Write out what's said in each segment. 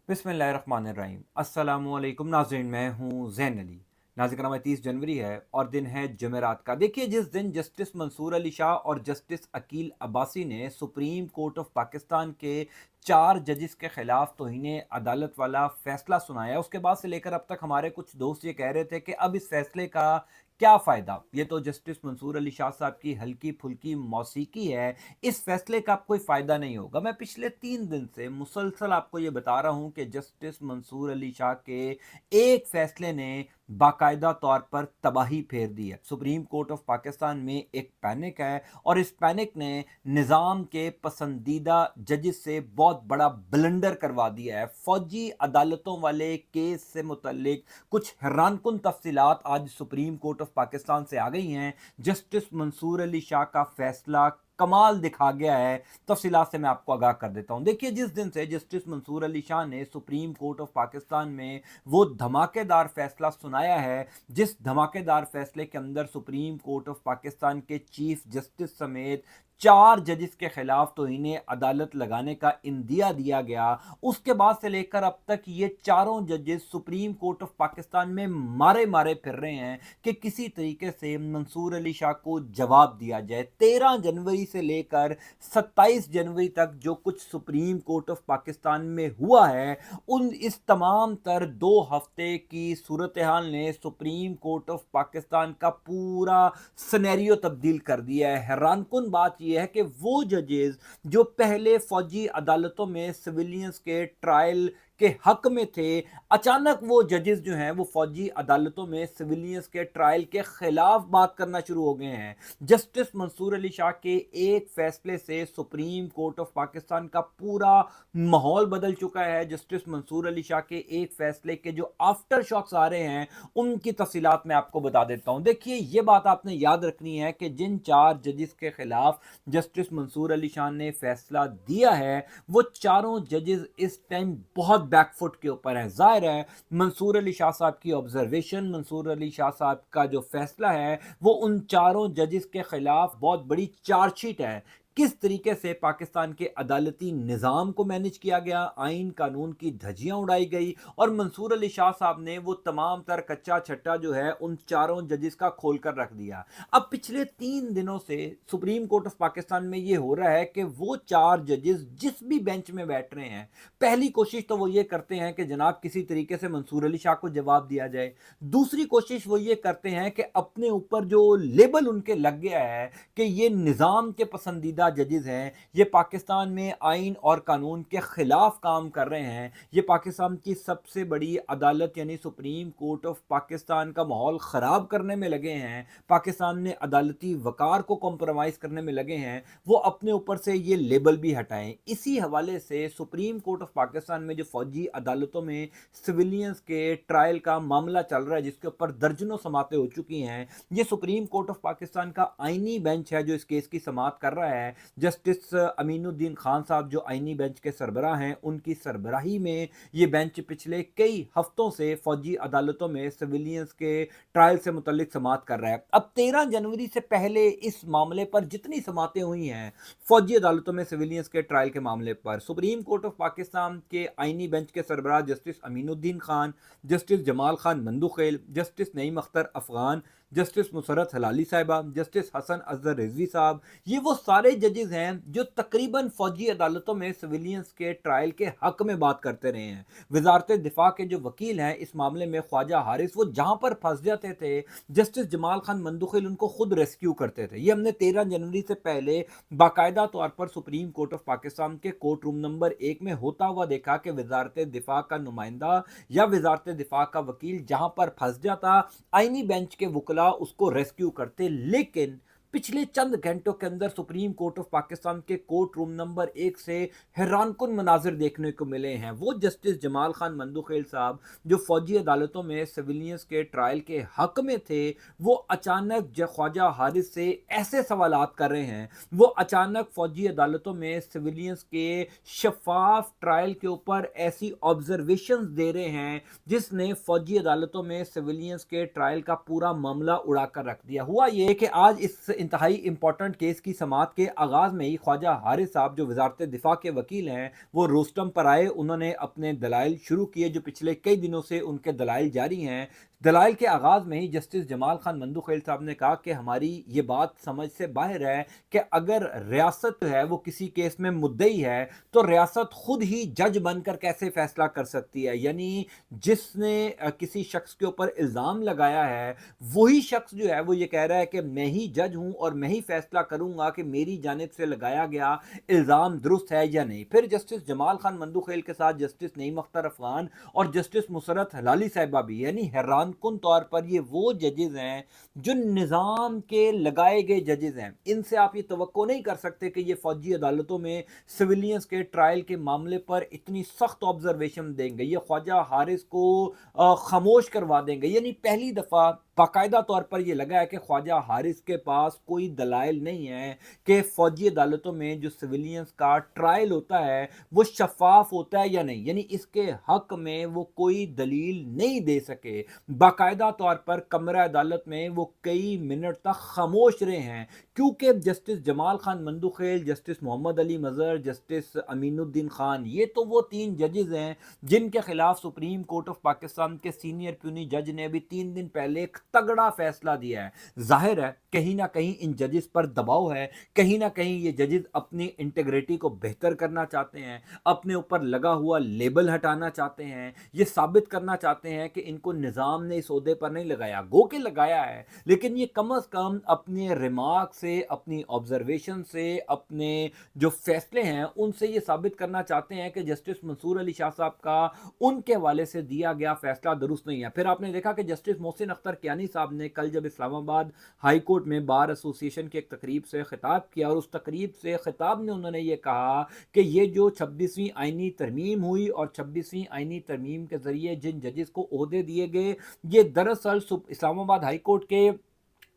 बिस्मिल्लाहिर्रहमानिर्रहीम। अस्सलामुअलैकुम नाज़रीन, मैं हूँ ज़ैन अली। नाज़रीन कराम, 30 जनवरी है और दिन है जुमेरात का। देखिए, जिस दिन जस्टिस मंसूर अली शाह और जस्टिस अकील अब्बासी ने सुप्रीम कोर्ट ऑफ पाकिस्तान के 4 जजेस के खिलाफ तौहीन अदालत वाला फैसला सुनाया, उसके बाद से लेकर अब तक हमारे कुछ दोस्त ये कह रहे थे कि अब इस फैसले का क्या फ़ायदा। ये तो जस्टिस मंसूर अली शाह साहब की हल्की फुल्की मौसीकी है, इस फैसले का अब कोई फ़ायदा नहीं होगा। मैं पिछले 3 दिन से मुसलसल आपको ये बता रहा हूँ कि जस्टिस मंसूर अली शाह के एक फैसले ने बाकायदा तौर पर तबाही फेर दी है। सुप्रीम कोर्ट ऑफ पाकिस्तान में एक पैनिक है और इस पैनिक ने निज़ाम के पसंदीदा जजेस से बहुत बड़ा ब्लंडर करवा दिया है। फौजी अदालतों वाले केस से मुतल्लिक कुछ हैरानकुन तफसीलात आज सुप्रीम कोर्ट ऑफ पाकिस्तान से आ गई हैं। जस्टिस मंसूर अली शाह का फैसला कमाल दिखा गया है। तफसीलात से मैं आपको आगाह कर देता हूं। देखिए, जिस दिन से जस्टिस मंसूर अली शाह ने सुप्रीम कोर्ट ऑफ पाकिस्तान में वो धमाकेदार फैसला सुनाया है, जिस धमाकेदार फैसले के अंदर सुप्रीम कोर्ट ऑफ पाकिस्तान के चीफ जस्टिस समेत 4 जजेस के खिलाफ तो इन्हें अदालत लगाने का इंदिया दिया गया, उसके बाद से लेकर अब तक ये चारों जजेस सुप्रीम कोर्ट ऑफ पाकिस्तान में मारे मारे फिर रहे हैं कि किसी तरीके से मंसूर अली शाह को जवाब दिया जाए। 13 जनवरी से लेकर 27 जनवरी तक जो कुछ सुप्रीम कोर्ट ऑफ पाकिस्तान में हुआ है, उन इस तमाम तर 2 हफ्ते की सूरत हाल ने सुप्रीम कोर्ट ऑफ पाकिस्तान का पूरा सिनेरियो तब्दील कर दिया है। हैरानकुन बात यह है कि वो जजेस जो पहले फौजी अदालतों में सिविलियंस के ट्रायल के हक में थे, अचानक वो जजेस जो हैं वो फौजी अदालतों में सिविलियंस के ट्रायल के खिलाफ बात करना शुरू हो गए हैं। जस्टिस मंसूर अली शाह के एक फैसले से सुप्रीम कोर्ट ऑफ पाकिस्तान का पूरा माहौल बदल चुका है। जस्टिस मंसूर अली शाह के एक फैसले के जो आफ्टर शॉक्स आ रहे हैं, उनकी तफसीलात मैं आपको बता देता हूं। देखिए, ये बात आपने याद रखनी है कि जिन 4 जजेस के खिलाफ जस्टिस मंसूर अली शाह ने फैसला दिया है, वो चारों जजेस इस टाइम बहुत बैकफुट के ऊपर है। जाहिर है, मंसूर अली शाह साहब की ऑब्जर्वेशन, मंसूर अली शाह साहब का जो फैसला है, वो उन चारों जजेस के खिलाफ बहुत बड़ी चार्जशीट है। किस तरीके से पाकिस्तान के अदालती निज़ाम को मैनेज किया गया, आइन कानून की धज्जियां उड़ाई गई और मंसूर अली शाह साहब ने वो तमाम तर कच्चा छट्टा जो है उन चारों जजेस का खोल कर रख दिया। अब पिछले 3 दिनों से सुप्रीम कोर्ट ऑफ पाकिस्तान में ये हो रहा है कि वो 4 जजेस जिस भी बेंच में बैठ रहे हैं, पहली कोशिश तो वो ये करते हैं कि जनाब किसी तरीके से मंसूर अली शाह को जवाब दिया जाए। दूसरी कोशिश वो ये करते हैं कि अपने ऊपर जो लेबल उनके लग गया है कि ये निज़ाम के पसंदीदा जजेस हैं, ये पाकिस्तान में आइन और कानून के खिलाफ काम कर रहे हैं, ये पाकिस्तान की सबसे बड़ी अदालत यानी सुप्रीम कोर्ट ऑफ पाकिस्तान का माहौल ख़राब करने में लगे हैं, पाकिस्तान में अदालती वकार को कॉम्प्रोमाइज़ करने में लगे हैं, वो अपने ऊपर से ये लेबल भी हटाएं। इसी हवाले से सुप्रीम कोर्ट ऑफ पाकिस्तान में जो फौजी अदालतों में सिविलियंस के ट्रायल का मामला चल रहा है, जिसके ऊपर दर्जनों समातें हो चुकी हैं, ये सुप्रीम कोर्ट ऑफ पाकिस्तान का आइनी बेंच है जो इस केस की समाअत कर रहा है। जस्टिस अमीनुद्दीन खान साहब जो आइनी बेंच के सरबराह हैं, उनकी सरबराही में ये बेंच पिछले कई हफ्तों से फौजी अदालतों में सिविलियंस के ट्रायल से मुतल्लिक समाअत कर रहा है। अब 13 जनवरी से पहले इस मामले पर जितनी समातें हुई हैं फौजी अदालतों में सिविलियंस के ट्रायल के मामले पर, सुप्रीम कोर्ट ऑफ पाकिस्तान के आइनी बेंच के सरबराह justice Aminuddin Khan, justice Jamal Khan Mandokhail, justice Naeem Akhtar Afghan, justice Musarrat Hilali साहिबा, जस्टिस हसन अजहर रिजवी साहब, ये वो सारे जजेस हैं जो तकरीबन फौजी अदालतों में सिविलियंस के ट्रायल के हक में बात करते रहे हैं। वजारत दिफा के जो वकील हैं इस मामले में ख्वाजा हारिस, वो जहां पर फंस जाते थे, जस्टिस जमाल खान मंदुखेल उनको खुद रेस्क्यू करते थे। ये हमने 13 जनवरी से पहले बाकायदा तौर पर सुप्रीम कोर्ट ऑफ पाकिस्तान के कोर्ट रूम नंबर 1 में होता हुआ देखा कि वजारत दिफा का नुमाइंदा या वजारत दिफा का वकील जहां पर फंस जाता, आइनी बेंच के वकला उसको रेस्क्यू करते। लेकिन पिछले चंद घंटों के अंदर सुप्रीम कोर्ट ऑफ पाकिस्तान के कोर्ट रूम नंबर 1 से हैरानकुन मनाजिर देखने को मिले हैं। वो जस्टिस जमाल खान मंदुखेल साहब जो फौजी अदालतों में सिविलियंस के ट्रायल के हक में थे, वो अचानक ख्वाजा हारिस से ऐसे सवालात कर रहे हैं, वो अचानक फौजी अदालतों में सिविलियंस के शफाफ ट्रायल के ऊपर ऐसी ऑब्जर्वेशंस दे रहे हैं जिसने फौजी अदालतों में सिविलियंस के ट्रायल का पूरा मामला उड़ाकर रख दिया। हुआ ये कि आज इंतहाई इम्पॉर्टेंट केस की समाअत के आगाज़ में ही ख्वाजा हारिस साहब जो वजारत दिफा के वकील हैं वो रोस्टम पर आए। उन्होंने अपने दलाइल शुरू किए जो पिछले कई दिनों से उनके दलाइल जारी हैं। दलाइल के आगाज़ में ही जस्टिस जमाल खान मंदुखेल साहब ने कहा कि हमारी ये बात समझ से बाहर है कि अगर रियासत है वो किसी केस में मुद्दई है तो रियासत खुद ही जज बनकर कैसे फैसला कर सकती है। यानी जिसने किसी शख्स के ऊपर इल्ज़ाम लगाया है वही शख्स जो है वो ये कह रहा है कि मैं ही जज हूं और मैं ही फैसला करूंगा कि मेरी जानिब से लगाया गया इल्ज़ाम दुरुस्त है या नहीं। फिर जस्टिस जमाल खान मंदुखेल के साथ जस्टिस नईम अख्तर अफगान और जस्टिस मुसरत हलाली साहिबा भी, यानी हैरान कुन तौर पर ये वो जजेस हैं जो निज़ाम के लगाए गए जजेस हैं। इनसे आप ये तवक्को नहीं कर सकते कि ये फौजी अदालतों में सिविलियंस के ट्रायल के मामले पर इतनी सख्त ऑब्जर्वेशन देंगे, ये ख्वाजा हारिस को खामोश करवा देंगे। यानी पहली दफ़ा बाकायदा तौर पर यह लगा है कि ख्वाजा हारिस के पास कोई दलाइल नहीं है कि फौजी अदालतों में जो सिविलियंस का ट्रायल होता है वो शफाफ होता है या नहीं, यानी इसके हक में वो कोई दलील नहीं दे सके। बाकायदा तौर पर कमरा अदालत में वो कई मिनट तक खामोश रहे हैं क्योंकि justice Jamal Khan Mandokhail, justice Muhammad Ali Mazhar, justice Aminuddin Khan, ये तो वो 3 जजेस हैं जिनके खिलाफ सुप्रीम कोर्ट ऑफ पाकिस्तान के सीनियर प्यूनी जज ने अभी 3 दिन पहले एक तगड़ा फैसला दिया है। जाहिर है कहीं ना कहीं इन जजेस पर दबाव है, कहीं ना कहीं ये जजेस अपनी इंटीग्रिटी को बेहतर करना चाहते हैं, अपने ऊपर लगा हुआ लेबल हटाना चाहते हैं, ये साबित करना चाहते हैं कि इनको निज़ाम ने इस ओहदे पर नहीं लगाया, गो के लगाया है, लेकिन ये कम अज़ कम अपने रिमार्क से, अपनी ऑब्जर्वेशन से, अपने जो फैसले हैं उनसे ये साबित करना चाहते हैं कि जस्टिस मंसूर अली शाह साहब का उनके हवाले से दिया गया फैसला दुरुस्त नहीं है। फिर आपने देखा कि जस्टिस मोहसिन अख्तर कियानी साहब ने कल जब इस्लामाबाद हाई कोर्ट में बार एसोसिएशन की एक तकरीब से खिताब किया और उस तकरीब से खिताब में उन्होंने ये कहा कि ये जो 26वीं आईनी तरमीम हुई और 26वीं आईनी तरमीम के जरिए जिन जजेस को ओहदे दिए गए ये दरअसल इस्लामाबाद हाई कोर्ट के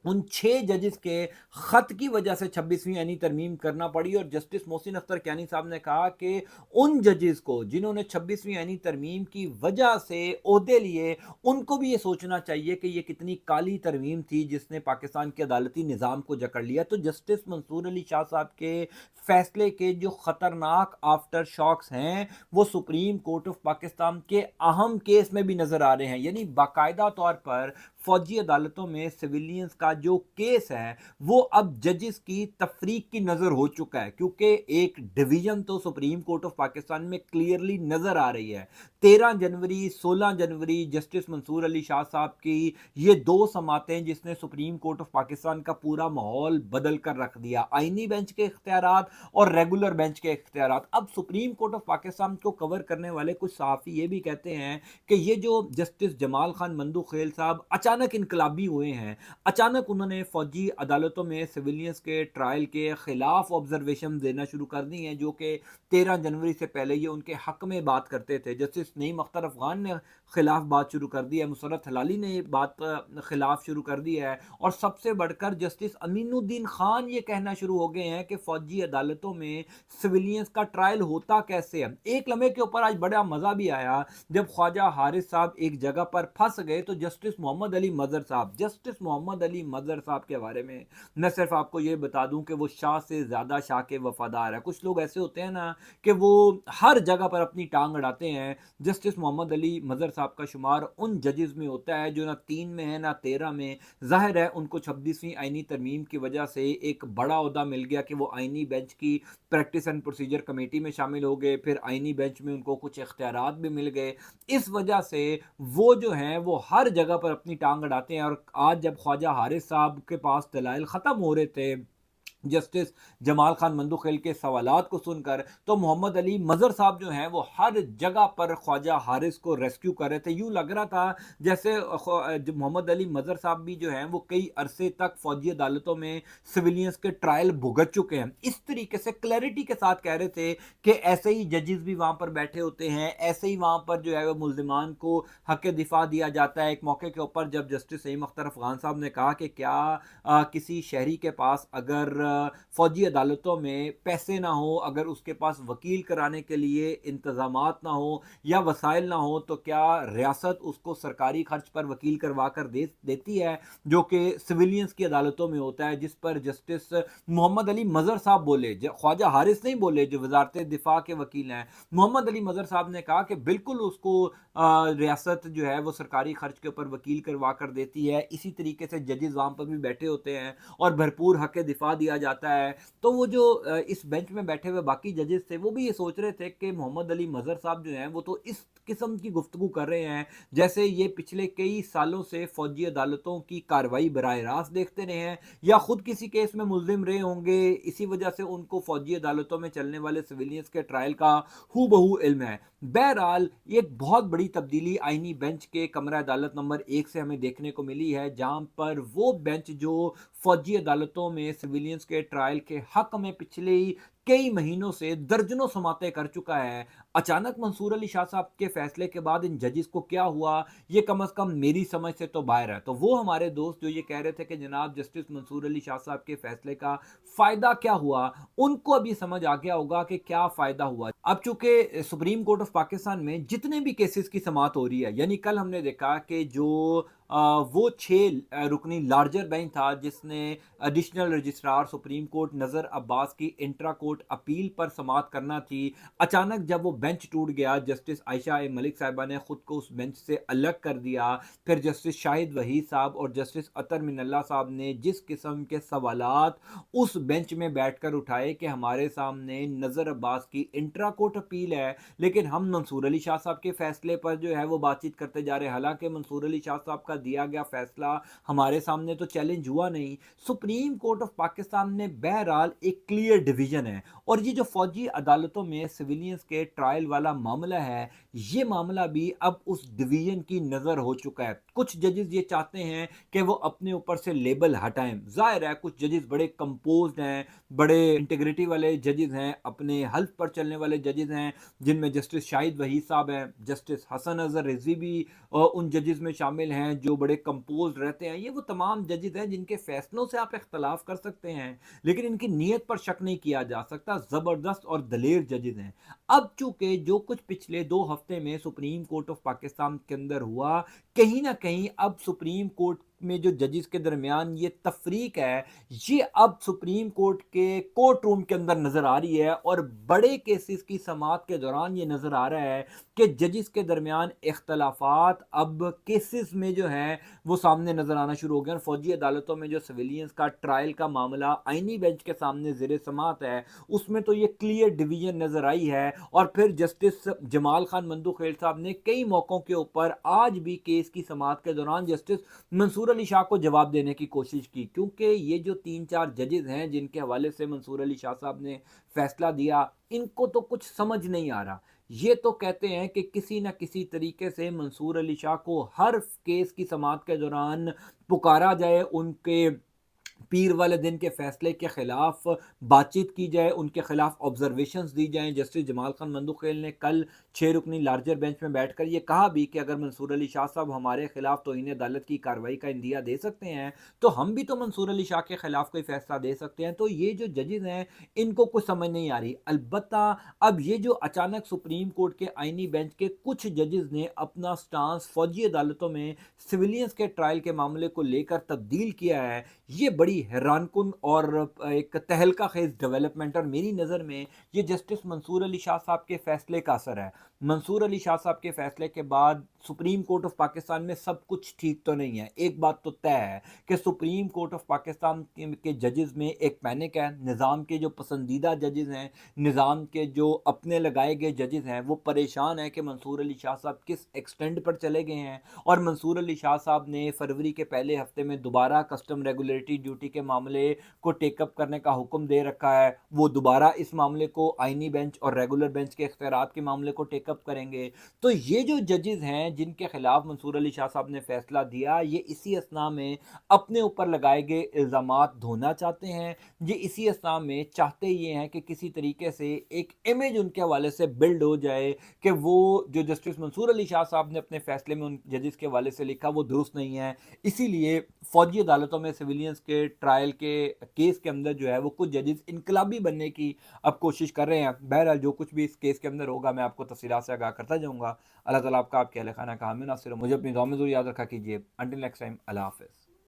उन 6 जजेस के खत की वजह से 26वीं आईनी तरमीम करना पड़ी। और जस्टिस मोहसिन अख्तर कियानी साहब ने कहा कि उन जजेस को जिन्होंने 26वीं आईनी तरमीम की वजह से ओहदे लिए उनको भी ये सोचना चाहिए कि ये कितनी काली तरमीम थी जिसने पाकिस्तान के अदालती निज़ाम को जकड़ लिया। तो जस्टिस मंसूर अली शाह साहब के फैसले के जो ख़तरनाक आफ्टर शॉक्स हैं वो सुप्रीम कोर्ट ऑफ पाकिस्तान के अहम केस में भी नज़र आ रहे हैं। यानी बाकायदा तौर पर फौजी अदालतों में सिविलियंस का जो केस है वो अब जजेस की तफरीक की नज़र हो चुका है क्योंकि एक डिवीज़न तो सुप्रीम कोर्ट ऑफ पाकिस्तान में क्लियरली नज़र आ रही है। 13 जनवरी 16 जनवरी जस्टिस मंसूर अली शाह साहब की ये 2 समातें जिसने सुप्रीम कोर्ट ऑफ पाकिस्तान का पूरा माहौल बदल कर रख दिया, आईनी बेंच के इख्तियारात और रेगुलर बेंच के इख्तियारात। अब सुप्रीम कोर्ट ऑफ पाकिस्तान को कवर करने वाले कुछ सहाफ़ी ये भी कहते हैं कि ये जो जस्टिस जमाल खान मंदुखेल साहब अचानक इनकलाबी हुए हैं, अचानक उन्होंने फौजी अदालतों में सिविलियंस के ट्रायल के खिलाफ ऑब्जर्वेशन देना शुरू कर दी हैं जो कि 13 जनवरी से पहले ये उनके हक में बात करते थे। जस्टिस नईम अख्तर अफगान ने खिलाफ बात शुरू कर दी है, मुसरत हलाली ने बात खिलाफ शुरू कर दी है और सबसे बढ़कर जस्टिस अमीनुद्दीन खान ये कहना शुरू हो गए हैं कि फौजी अदालतों में सिविलियंस का ट्रायल होता कैसे है। एक लम्हे के ऊपर आज बड़ा मज़ा भी आया जब ख्वाजा हारिस साहब एक जगह पर फंस गए तो जस्टिस मोहम्मद अली मज़हर साहब, जस्टिस मोहम्मद अली मज़हर साहब के बारे में मैं सिर्फ आपको ये बता दूं कि वो शाह से ज़्यादा शाह के वफादार है। कुछ लोग ऐसे होते हैं ना कि वो हर जगह पर अपनी टांग अड़ाते हैं। जस्टिस मोहम्मद अली मज़हर साहब का शुमार उन जजेस में होता है जो ना 3 में है ना 13 में। जाहिर है उनको 26वीं आईनी तरमीम की वजह से एक बड़ा ओहदा मिल गया कि वो आईनी बेंच की प्रैक्टिस एंड प्रोसीजर कमेटी में शामिल हो गए, फिर आईनी बेंच में उनको कुछ इख्तियारात भी मिल गए। इस वजह से वो जो हैं वो हर जगह पर अपनी टांग अड़ाते हैं। और आज जब ख्वाजा हारिस साहब के पास दलाइल ख़त्म हो रहे थे जस्टिस जमाल खान मंदुखेल के सवालात को सुनकर तो मोहम्मद अली मज़हर साहब जो हैं वो हर जगह पर ख्वाजा हारिस को रेस्क्यू कर रहे थे। यूँ लग रहा था जैसे मोहम्मद अली मज़हर साहब भी जो हैं वो कई अरसे तक फौजी अदालतों में सिविलियंस के ट्रायल भुगत चुके हैं। इस तरीके से क्लैरिटी के साथ कह रहे थे कि ऐसे ही जजेस भी वहाँ पर बैठे होते हैं, ऐसे ही वहाँ पर जो है वो मुल्ज़िमान को हक़ दिफा दिया जाता है। एक मौके के ऊपर जब जस्टिस नईम अख्तर अफगान साहब ने कहा कि क्या किसी शहरी के पास अगर फौजी अदालतों में पैसे ना हो, अगर उसके पास वकील कराने के लिए इंतजामात ना हो या वसाइल ना हो, तो क्या रियासत उसको सरकारी खर्च पर वकील करवा कर देती है, जो कि सिविलियंस की अदालतों में होता है, जिस पर जस्टिस मोहम्मद अली मज़र साहब बोले, ख्वाजा हारिस नहीं बोले जो वजारत दिफा के वकील हैं, मोहम्मद अली मज़र साहब ने कहा कि बिल्कुल उसको रियासत जो है वो सरकारी खर्च के ऊपर वकील करवा कर देती है। इसी तरीके से जजेस वहाँ पर भी बैठे होते हैं और भरपूर हक दिफा दिया जाता है। तो वो जो इस बेंच में बैठे हुए बाकी जजेस थे, वो भी ये सोच रहे थे कि मोहम्मद अली मज़र साहब जो हैं वो तो इस किस्म की गुफ्तगू कर रहे हैं जैसे ये पिछले कई सालों से फौजी अदालतों की कार्रवाई बराह रास्त देखते रहे हैं या खुद किसी केस में मुल्जिम रहे होंगे, इसी वजह से उनको फौजी अदालतों में चलने वाले सिविलियंस के ट्रायल का हू बहू इल्म है। बहरहाल ये एक बहुत बड़ी तब्दीली आईनी बेंच के कमरा अदालत नंबर 1 से हमें देखने को मिली है, जहां पर वो बेंच जो फौजी अदालतों में सिविलियंस के ट्रायल के हक में पिछले कई महीनों से दर्जनों समातें कर चुका है, अचानक मंसूर अली शाह साहब के फैसले के बाद इन जजेस को क्या हुआ, ये कम अज कम मेरी समझ से तो बाहर है। तो वो हमारे दोस्त जो ये कह रहे थे कि जनाब जस्टिस मंसूर अली शाह साहब के फैसले का फायदा क्या हुआ, उनको अभी समझ आ गया होगा कि क्या फायदा हुआ। अब चूंकि सुप्रीम कोर्ट ऑफ पाकिस्तान में जितने भी केसेस की समाअत हो रही है, यानी कल हमने देखा कि जो वो 6 रुकनी लार्जर बेंच था जिसने एडिशनल रजिस्ट्रार सुप्रीम कोर्ट नज़र अब्बास की इंट्रा कोर्ट अपील पर समाअत करना थी, अचानक जब वो बेंच टूट गया, जस्टिस आयशा ए मलिक साहिबा ने खुद को उस बेंच से अलग कर दिया। फिर जस्टिस शाहिद वहीद साहब और जस्टिस अतर मिनल्ला साहब ने जिस किस्म के सवालात उस बेंच में बैठकर उठाए कि हमारे सामने नज़र अब्बास की इंट्रा कोर्ट अपील है, लेकिन हम मंसूर अली शाह साहब के फैसले पर जो है वो बातचीत करते जा रहे हैं, हालांकि मंसूर अली शाह साहब का दिया गया फैसला हमारे सामने तो चैलेंज हुआ नहीं। सुप्रीम कोर्ट ऑफ पाकिस्तान में बहरहाल एक क्लियर डिवीजन है, और ये जो फौजी अदालतों में सिविलियंस के ट्रायल वाला मामला है, ये मामला भी अब उस डिवीजन की नज़र हो चुका है। कुछ जजेस ये चाहते हैं कि वो अपने ऊपर से लेबल हटाएं, जाहिर है कुछ जजेस बड़े कंपोज्ड हैं, बड़े इंटीग्रिटी वाले जजेस हैं, अपने हल्फ पर चलने वाले जजेस हैं, जिनमें जस्टिस शाहिद वहीद साहब हैं, जस्टिस हसन अजहर रिजवी भी उन जजेस में शामिल हैं जो बड़े कंपोज रहते हैं। ये वो तमाम जजेस हैं जिनके फैसलों से आप इख्तलाफ कर सकते हैं, लेकिन इनकी नीयत पर शक नहीं किया जा सकता, ज़बरदस्त और दलेर जजेस हैं। अब चूंकि जो कुछ पिछले 2 हफ्ते में सुप्रीम कोर्ट ऑफ पाकिस्तान के अंदर हुआ, कहीं ना कहीं अब सुप्रीम कोर्ट में जो जजेस के दरमियान ये तफरीक है, ये अब सुप्रीम कोर्ट के कोर्ट रूम के अंदर नजर आ रही है, और बड़े केसेस की समाअत के दौरान ये नजर आ रहा है कि जजेस के दरमियान इख्तलाफात अब केसेस में जो है वो सामने नजर आना शुरू हो गए। फौजी अदालतों में जो सिविलियंस का ट्रायल का मामला आईनी बेंच के सामने ज़ेरे समाअत है, उसमें तो ये क्लियर डिवीजन नजर आई है। और फिर जस्टिस जमाल खान मंदुखेल साहब ने कई मौकों के ऊपर आज भी केस की समाअत के दौरान जस्टिस मंसूर अली शाह को जवाब देने की कोशिश की, क्योंकि ये जो 3-4 जजेस हैं जिनके हवाले से मंसूर अली शाह साहब ने फैसला दिया, इनको तो कुछ समझ नहीं आ रहा। ये तो कहते हैं कि किसी न किसी तरीके से मंसूर अली शाह को हर केस की समाअत के दौरान पुकारा जाए, उनके पीर वाले दिन के फैसले के खिलाफ बातचीत की जाए, उनके खिलाफ ऑब्जर्वेशंस दी जाएं। जस्टिस जमाल खान मंदुखेल ने कल 6 रुकनी लार्जर बेंच में बैठकर ये कहा भी कि अगर मंसूर अली शाह साहब हमारे खिलाफ तौहीन अदालत की कार्रवाई का इंदिया दे सकते हैं, तो हम भी तो मंसूर अली शाह के खिलाफ कोई फैसला दे सकते हैं। तो ये जो जजेस हैं इनको कुछ समझ नहीं आ रही। अलबत्ता अब ये जो अचानक सुप्रीम कोर्ट के आईनी बेंच के कुछ जजेस ने अपना स्टांस फौजी अदालतों में सिविलियंस के ट्रायल के मामले को लेकर तब्दील किया है, ये बड़ी हैरानकुन और एक तहलका खेज डेवलपमेंट, और मेरी नज़र में ये जस्टिस मंसूर अली शाह साहब के फैसले का असर है। मंसूर अली शाह साहब के फैसले के बाद सुप्रीम कोर्ट ऑफ पाकिस्तान में सब कुछ ठीक तो नहीं है। एक बात तो तय है कि सुप्रीम कोर्ट ऑफ पाकिस्तान के जजेस में एक पैनिक है। निज़ाम के जो पसंदीदा जजेस हैं, निज़ाम के जो अपने लगाए गए जजेस हैं, वो परेशान हैं कि मंसूर अली शाह साहब किस एक्सटेंड पर चले गए हैं। और मंसूर अली शाह साहब ने फरवरी के पहले हफ्ते में दोबारा कस्टम रेगुलेटरी ड्यूटी के मामले को टेकअप करने का हुक्म दे रखा है। वो दोबारा इस मामले को आईनी बेंच और रेगुलर बेंच के इख्तियारात के मामले को टेकअप अप करेंगे। तो ये जो जजेस हैं जिनके खिलाफ मंसूर अली शाह साहब ने फैसला दिया, ये इसी असना में अपने ऊपर लगाए गए इल्ज़ामात धोना चाहते हैं। ये इसी असना में चाहते ये हैं कि किसी तरीके से एक इमेज उनके हवाले से बिल्ड हो जाए कि वो जो जस्टिस मंसूर अली शाह साहब ने अपने फैसले में उन जजेस के हवाले से लिखा वो दुरुस्त नहीं है। इसीलिए फौजी अदालतों में सिविलियंस के ट्रायल के केस के अंदर जो है वो कुछ जजेस इनकलाबी बनने की अब कोशिश कर रहे हैं। बहरहाल जो कुछ भी इस केस के अंदर होगा मैं आपको तफसीलात से आगाह करता जाऊँगा। अल्लाह ताला आपका आपके अहल खाना का हामी नासिर हो। मुझे अपनी दुआ में ज़रूर याद रखा कीजिए। अंटिल नेक्स्ट टाइम, अल्लाह हाफ़िज़।